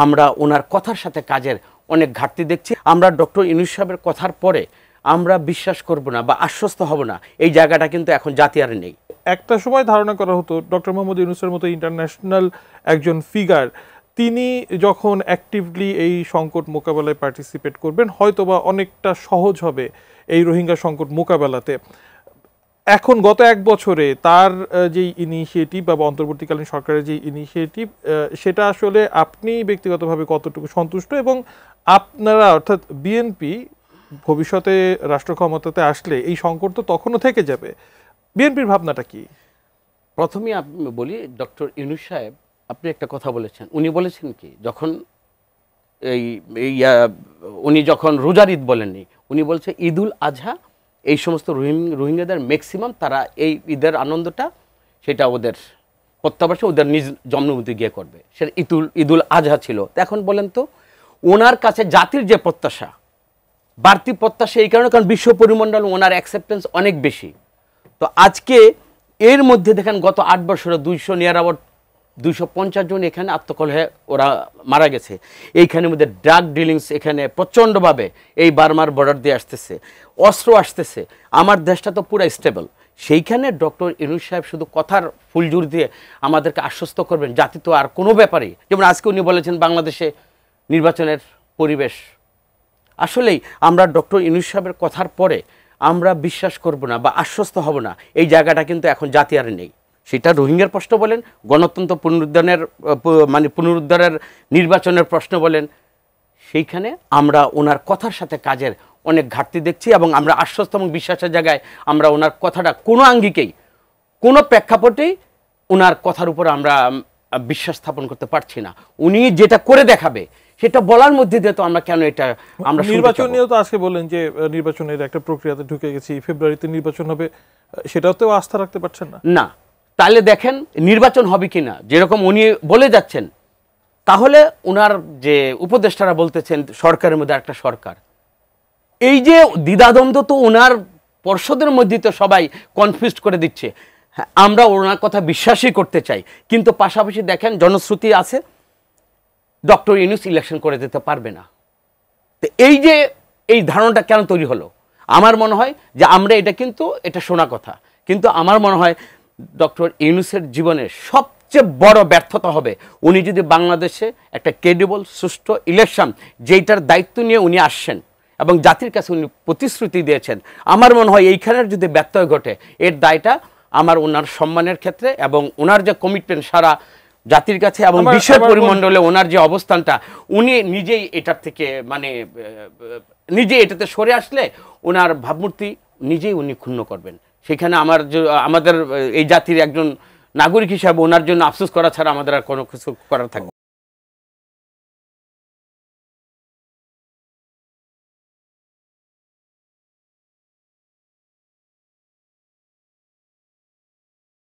আমরা ওনার কথার সাথে কাজের অনেক ঘাটতি দেখছি। আমরা ডক্টর ইউনূস সাহেবের কথার পরে আমরা বিশ্বাস করব না বা আশ্বস্ত হব না, এই জায়গাটা কিন্তু এখন জাতি আর নেই। একটা সময় ধারণা করা হতো ডক্টর মোহাম্মদ ইউনূসের মতো ইন্টারন্যাশনাল একজন ফিগার তিনি যখন অ্যাক্টিভলি এই সংকট মোকাবেলায় পার্টিসিপেট করবেন হয়তোবা অনেকটা সহজ হবে এই রোহিঙ্গা সংকট মোকাবেলাতে। এখন গত এক বছরে তার যেই ইনিশিয়েটিভ বা অন্তর্বর্তীকালীন সরকারের যে ইনিশিয়েটিভ সেটা আসলে আপনি ব্যক্তিগতভাবে কতটুকু সন্তুষ্ট, এবং আপনারা অর্থাৎ বিএনপি ভবিষ্যতে রাষ্ট্র ক্ষমতাতে আসলে এই সংকট তো তখনও থেকে যাবে, বিএনপির ভাবনাটা কি? প্রথমেই আমি বলি, ডক্টর ইউনূস সাহেব আপনি একটা কথা বলেছেন, উনি বলেছেন কি যখন উনি যখন রোজার ঈদ বলেননি, উনি বলছে ঈদুল আজহা এই সমস্ত রোহিঙ্গাদের ম্যাক্সিমাম তারা এই ঈদের আনন্দটা সেটা ওদের প্রত্যাবাসে ওদের নিজ জন্মভূমিতে গিয়ে করবে, সেটা ঈদুল আজহা ছিল। এখন বলেন তো ওনার কাছে জাতির যে প্রত্যাশা, বাড়তি প্রত্যাশা এই কারণে কারণ বিশ্ব পরিমণ্ডল ওনার অ্যাকসেপ্টেন্স অনেক বেশি। তো আজকে এর মধ্যে দেখেন গত 8 বছরে 250 জন এখানে আত্মকলহে ওরা মারা গেছে। এইখানের মধ্যে ড্রাগ ডিলিংস এখানে প্রচণ্ডভাবে এই বার্মার বর্ডার দিয়ে আসতেছে, অস্ত্র আসতেছে, আমার দেশটা তো পুরো স্টেবল। সেইখানে ডক্টর ইউনূস সাহেব শুধু কথার ফুলজুর দিয়ে আমাদেরকে আশ্বস্ত করবেন জাতি তো আর কোনো ব্যাপারেই, যেমন আজকে উনি বলেছেন বাংলাদেশে নির্বাচনের পরিবেশ। আসলেই আমরা ডক্টর ইউনূস সাহেবের কথার পরে আমরা বিশ্বাস করব না বা আশ্বস্ত হব না, এই জায়গাটা কিন্তু এখন জাতি আর নেই। সেটা রোহিঙ্গার প্রশ্ন বলেন, গণতন্ত্র পুনরুদ্ধারের নির্বাচনের প্রশ্ন বলেন, সেইখানে আমরা ওনার কথার সাথে কাজের অনেক ঘাটতি দেখছি এবং আমরা আশ্বস্ত এবং বিশ্বাসের জায়গায় আমরা ওনার কথাটা কোনো আঙ্গিকেই কোনো প্রেক্ষাপটেই ওনার কথার উপর আমরা বিশ্বাস স্থাপন করতে পারছি না। উনি যেটা করে দেখাবে সেটা বলার মধ্যে দিয়ে তো আমরা কেন এটা আমরা নির্বাচন নিয়েও তো আজকে বলেন যে নির্বাচনের একটা প্রক্রিয়াতে ঢুকে গেছি, ফেব্রুয়ারিতে নির্বাচন হবে, সেটাতেও আস্থা রাখতে পারছেন না। না, তাহলে দেখেন নির্বাচন হবে কিনা, যেরকম উনি বলে যাচ্ছেন, তাহলে ওনার যে উপদেষ্টারা বলতেছেন সরকারের মধ্যে একটা সরকার, এই যে দ্বিধাদ্বন্দ্ব তো ওনার পর্ষদের মধ্যে তো সবাই কনফিউজড করে দিচ্ছে। আমরা ওনার কথা বিশ্বাসই করতে চাই, কিন্তু পাশাপাশি দেখেন জনশ্রুতি আছে ডক্টর ইউনূস ইলেকশন করে দিতে পারবে না। তো এই যে এই ধারণাটা কেন তৈরি হলো, আমার মনে হয় যে আমরা এটা শোনা কথা, কিন্তু আমার মনে হয় ডক্টর ইউনূসের জীবনের সবচেয়ে বড় ব্যর্থতা হবে উনি যদি বাংলাদেশে একটা ক্রেডিবল সুষ্ঠু ইলেকশন যেইটার দায়িত্ব নিয়ে উনি আসছেন এবং জাতির কাছে উনি প্রতিশ্রুতি দিয়েছেন, আমার মনে হয় এইখানের যদি ব্যত্যয় ঘটে এর দায়টা আমার ওনার সম্মানের ক্ষেত্রে এবং ওনার যে কমিটমেন্ট সারা জাতির কাছে এবং বিশ্ব পরিমণ্ডলে ওনার যে অবস্থানটা, উনি নিজেই এটার থেকে নিজে এটাতে সরে আসলে ওনার ভাবমূর্তি নিজেই উনি ক্ষুণ্ণ করবেন। সেখানে আমাদের এই জাতির একজন নাগরিক হিসাবে ওনার জন্য আফসোস করা ছাড়া আমাদের আর কোনো কিছু করার থাকবে।